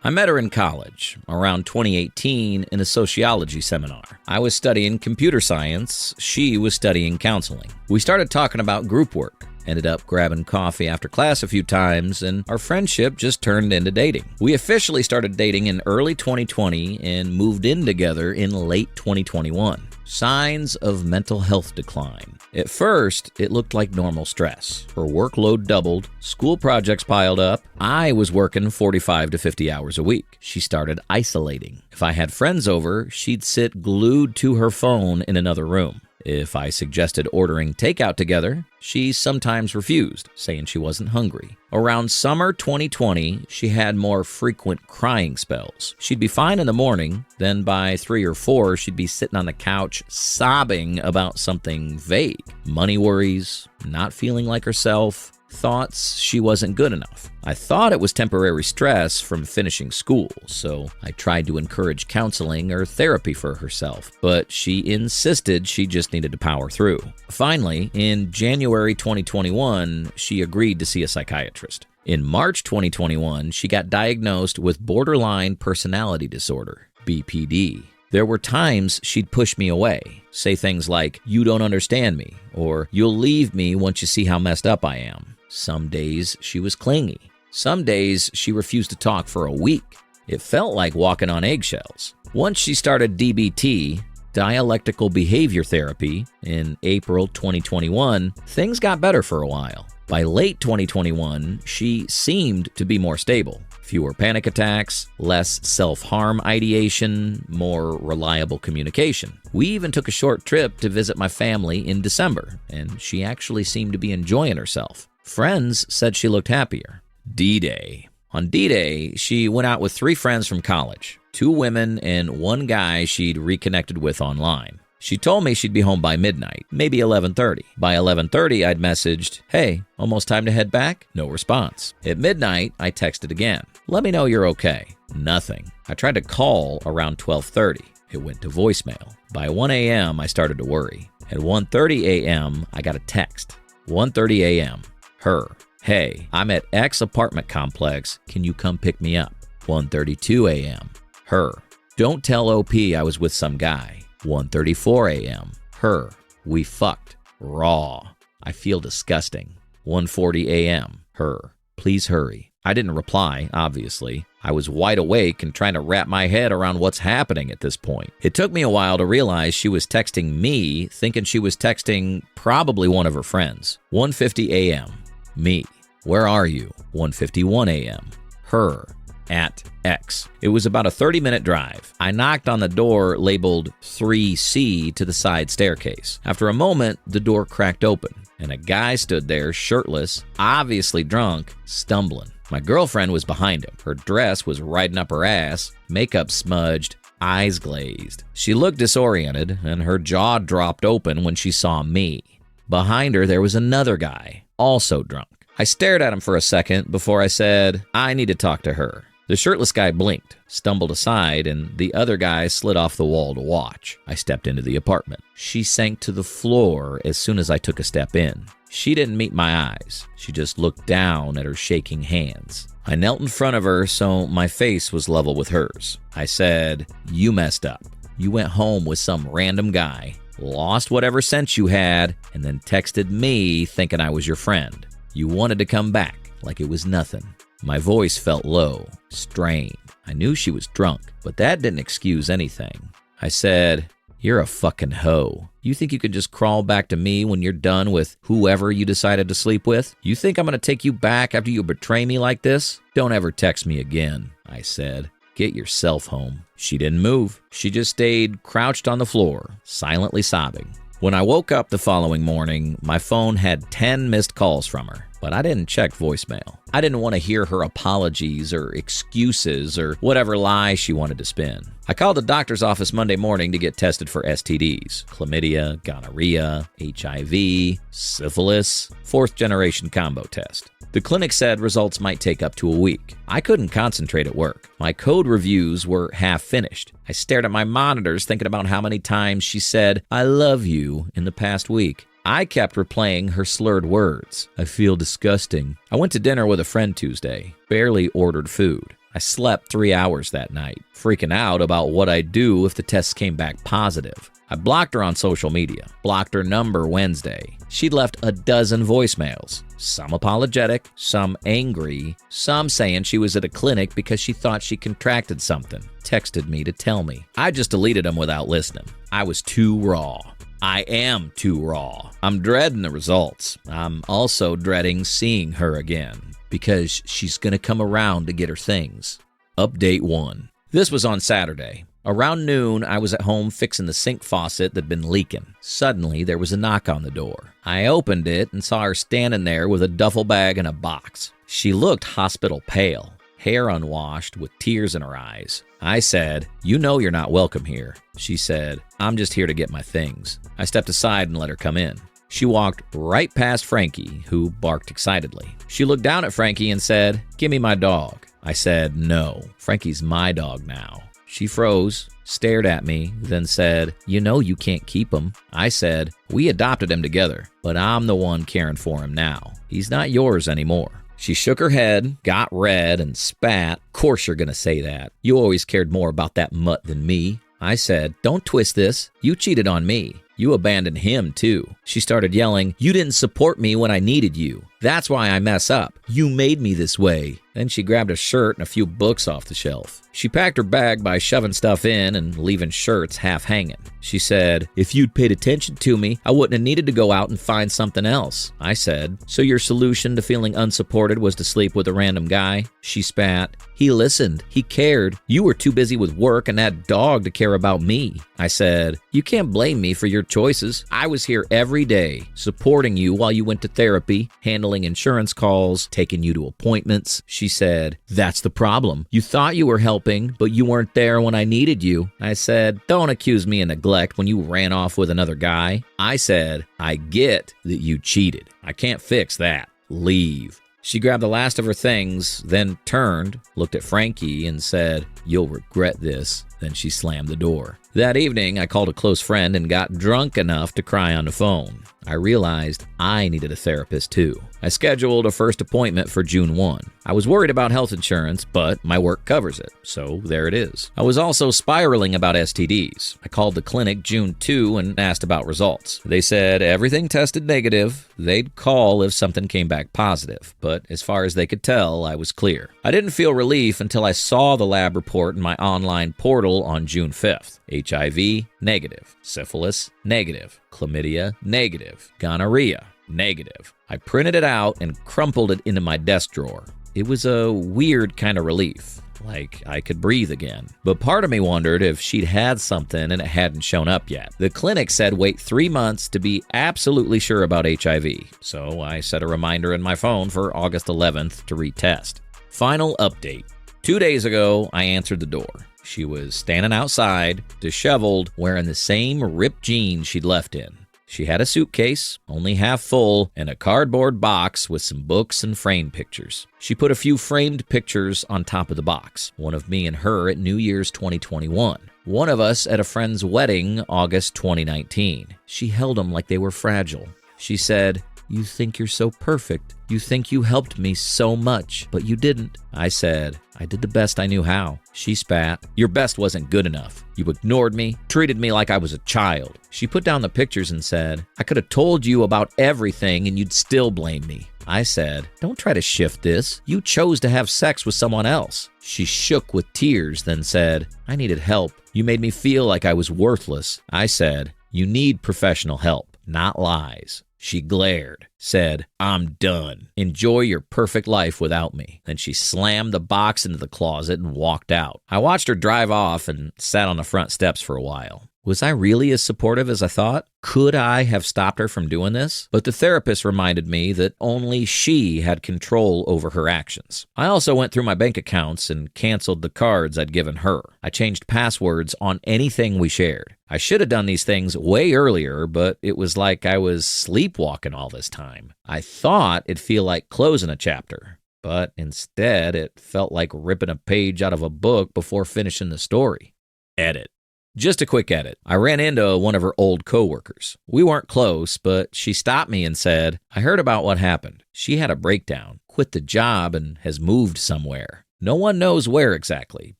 I met her in college, around 2018, in a sociology seminar. I was studying computer science, she was studying counseling. We started talking about group work, ended up grabbing coffee after class a few times, and our friendship just turned into dating. We officially started dating in early 2020 and moved in together in late 2021. Signs of mental health decline. At first, it looked like normal stress. Her workload doubled, school projects piled up. I was working 45 to 50 hours a week. She started isolating. If I had friends over, she'd sit glued to her phone in another room. If I suggested ordering takeout together, she sometimes refused, saying she wasn't hungry. Around summer 2020, she had more frequent crying spells. She'd be fine in the morning, then by 3 or 4, she'd be sitting on the couch sobbing about something vague. Money worries, not feeling like herself, thoughts she wasn't good enough. I thought it was temporary stress from finishing school, so I tried to encourage counseling or therapy for herself, but she insisted she just needed to power through. Finally, in January 2021, she agreed to see a psychiatrist. In March 2021, she got diagnosed with borderline personality disorder, BPD. There were times she'd push me away, say things like, "You don't understand me," or "You'll leave me once you see how messed up I am." Some days she was clingy. Some days she refused to talk for a week. It felt like walking on eggshells. Once she started DBT, dialectical behavior therapy, in April 2021, things got better for a while. By late 2021, she seemed to be more stable. Fewer panic attacks, less self-harm ideation, more reliable communication. We even took a short trip to visit my family in December, and she actually seemed to be enjoying herself. Friends said she looked happier. D-Day. On D-Day, she went out with 3 friends from college, 2 women and 1 guy she'd reconnected with online. She told me she'd be home by midnight, maybe 11:30. By 11:30, I'd messaged, "Hey, almost time to head back?" No response. At midnight, I texted again, "Let me know you're okay." Nothing. I tried to call around 12:30. It went to voicemail. By 1 a.m., I started to worry. At 1:30 a.m., I got a text. 1:30 a.m. Her. "Hey, I'm at X apartment complex. Can you come pick me up?" 1:32 a.m. Her. "Don't tell OP I was with some guy." 1:34 a.m. Her. "We fucked. Raw. I feel disgusting." 1:40 a.m. Her. "Please hurry." I didn't reply, obviously. I was wide awake and trying to wrap my head around what's happening at this point. It took me a while to realize she was texting me, thinking she was texting probably one of her friends. 1:50 a.m. Me. "Where are you?" 1:51 a.m. Her. "At X." It was about a 30-minute drive. I knocked on the door labeled 3C to the side staircase. After a moment, the door cracked open, and a guy stood there shirtless, obviously drunk, stumbling. My girlfriend was behind him. Her dress was riding up her ass, makeup smudged, eyes glazed. She looked disoriented, and her jaw dropped open when she saw me. Behind her, there was another guy, also drunk. I stared at him for a second before I said, "I need to talk to her." The shirtless guy blinked, stumbled aside, and the other guy slid off the wall to watch. I stepped into the apartment. She sank to the floor as soon as I took a step in. She didn't meet my eyes. She just looked down at her shaking hands. I knelt in front of her so my face was level with hers. I said, "You messed up. You went home with some random guy, lost whatever sense you had, and then texted me thinking I was your friend. You wanted to come back like it was nothing." My voice felt low, strained. I knew she was drunk, but that didn't excuse anything. I said, "You're a fucking hoe. You think you could just crawl back to me when you're done with whoever you decided to sleep with? You think I'm going to take you back after you betray me like this? Don't ever text me again," I said. "Get yourself home." She didn't move. She just stayed crouched on the floor, silently sobbing. When I woke up the following morning, my phone had 10 missed calls from her, but I didn't check voicemail. I didn't want to hear her apologies or excuses or whatever lie she wanted to spin. I called the doctor's office Monday morning to get tested for STDs, chlamydia, gonorrhea, HIV, syphilis, 4th-generation combo test. The clinic said results might take up to a week. I couldn't concentrate at work. My code reviews were half finished. I stared at my monitors thinking about how many times she said, "I love you," in the past week. I kept replaying her slurred words. "I feel disgusting." I went to dinner with a friend Tuesday, barely ordered food. I slept 3 hours that night, freaking out about what I'd do if the tests came back positive. I blocked her on social media, blocked her number Wednesday. She'd left a dozen voicemails, some apologetic, some angry, some saying she was at a clinic because she thought she contracted something, texted me to tell me. I just deleted them without listening. I was too raw. I am too raw. I'm dreading the results. I'm also dreading seeing her again because she's going to come around to get her things. Update 1. This was on Saturday. Around noon, I was at home fixing the sink faucet that'd been leaking. Suddenly, there was a knock on the door. I opened it and saw her standing there with a duffel bag and a box. She looked hospital pale, hair unwashed with tears in her eyes. I said, "You know you're not welcome here." She said, "I'm just here to get my things." I stepped aside and let her come in. She walked right past Frankie, who barked excitedly. She looked down at Frankie and said, "Give me my dog." I said, "No, Frankie's my dog now." She froze, stared at me, then said, "You know you can't keep him." I said, "We adopted him together, but I'm the one caring for him now. He's not yours anymore." She shook her head, got red, and spat. "Course you're gonna say that. You always cared more about that mutt than me." I said, "Don't twist this. You cheated on me. You abandoned him, too." She started yelling, "You didn't support me when I needed you. That's why I mess up. You made me this way." Then she grabbed a shirt and a few books off the shelf. She packed her bag by shoving stuff in and leaving shirts half hanging. She said, "If you'd paid attention to me, I wouldn't have needed to go out and find something else." I said, "So your solution to feeling unsupported was to sleep with a random guy?" She spat, "He listened. He cared. You were too busy with work and that dog to care about me." I said, "You can't blame me for your choices. I was here every day, supporting you while you went to therapy, handling insurance calls, taking you to appointments." She said, "That's the problem. You thought you were helping, but you weren't there when I needed you." I said, "Don't accuse me of neglect when you ran off with another guy." I said, "I get that you cheated. I can't fix that. Leave." She grabbed the last of her things, then turned, looked at Frankie, and said, "You'll regret this." Then she slammed the door. That evening, I called a close friend and got drunk enough to cry on the phone. I realized I needed a therapist too. I scheduled a first appointment for June 1. I was worried about health insurance, but my work covers it, so there it is. I was also spiraling about STDs. I called the clinic June 2 and asked about results. They said everything tested negative. They'd call if something came back positive, but as far as they could tell, I was clear. I didn't feel relief until I saw the lab report in my online portal on June 5th. HIV, negative. Syphilis, negative. Chlamydia, negative. Gonorrhea, negative. I printed it out and crumpled it into my desk drawer. It was a weird kind of relief, like I could breathe again. But part of me wondered if she'd had something and it hadn't shown up yet. The clinic said wait 3 months to be absolutely sure about HIV, so I set a reminder in my phone for August 11th to retest. Final update. 2 days ago, I answered the door. She was standing outside, disheveled, wearing the same ripped jeans she'd left in. She had a suitcase, only half full, and a cardboard box with some books and framed pictures. She put a few framed pictures on top of the box, one of me and her at New Year's 2021, one of us at a friend's wedding August 2019. She held them like they were fragile. She said, "You think you're so perfect. You think you helped me so much, but you didn't." I said, "I did the best I knew how." She spat, "Your best wasn't good enough. You ignored me, treated me like I was a child." She put down the pictures and said, "I could have told you about everything and you'd still blame me." I said, "Don't try to shift this. You chose to have sex with someone else." She shook with tears, then said, "I needed help. You made me feel like I was worthless." I said, "You need professional help, not lies." She glared, said, "I'm done. Enjoy your perfect life without me." Then she slammed the box into the closet and walked out. I watched her drive off and sat on the front steps for a while. Was I really as supportive as I thought? Could I have stopped her from doing this? But the therapist reminded me that only she had control over her actions. I also went through my bank accounts and canceled the cards I'd given her. I changed passwords on anything we shared. I should have done these things way earlier, but it was like I was sleepwalking all this time. I thought it'd feel like closing a chapter, but instead it felt like ripping a page out of a book before finishing the story. Edit. Just a quick edit. I ran into one of her old coworkers. We weren't close, but she stopped me and said, "I heard about what happened. She had a breakdown, quit the job, and has moved somewhere." No one knows where exactly,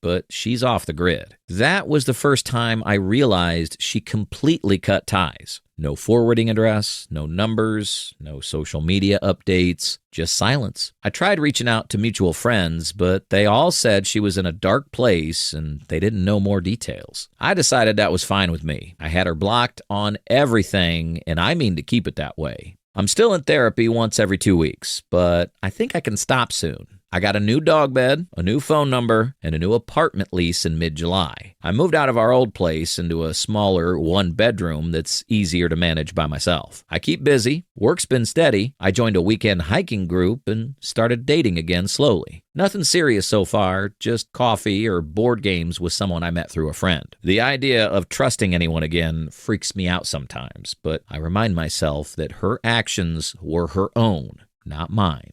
but she's off the grid. That was the first time I realized she completely cut ties. No forwarding address, no numbers, no social media updates, just silence. I tried reaching out to mutual friends, but they all said she was in a dark place and they didn't know more details. I decided that was fine with me. I had her blocked on everything, and I mean to keep it that way. I'm still in therapy once every 2 weeks, but I think I can stop soon. I got a new dog bed, a new phone number, and a new apartment lease in mid-July. I moved out of our old place into a smaller one-bedroom that's easier to manage by myself. I keep busy, work's been steady, I joined a weekend hiking group, and started dating again slowly. Nothing serious so far, just coffee or board games with someone I met through a friend. The idea of trusting anyone again freaks me out sometimes, but I remind myself that her actions were her own, not mine.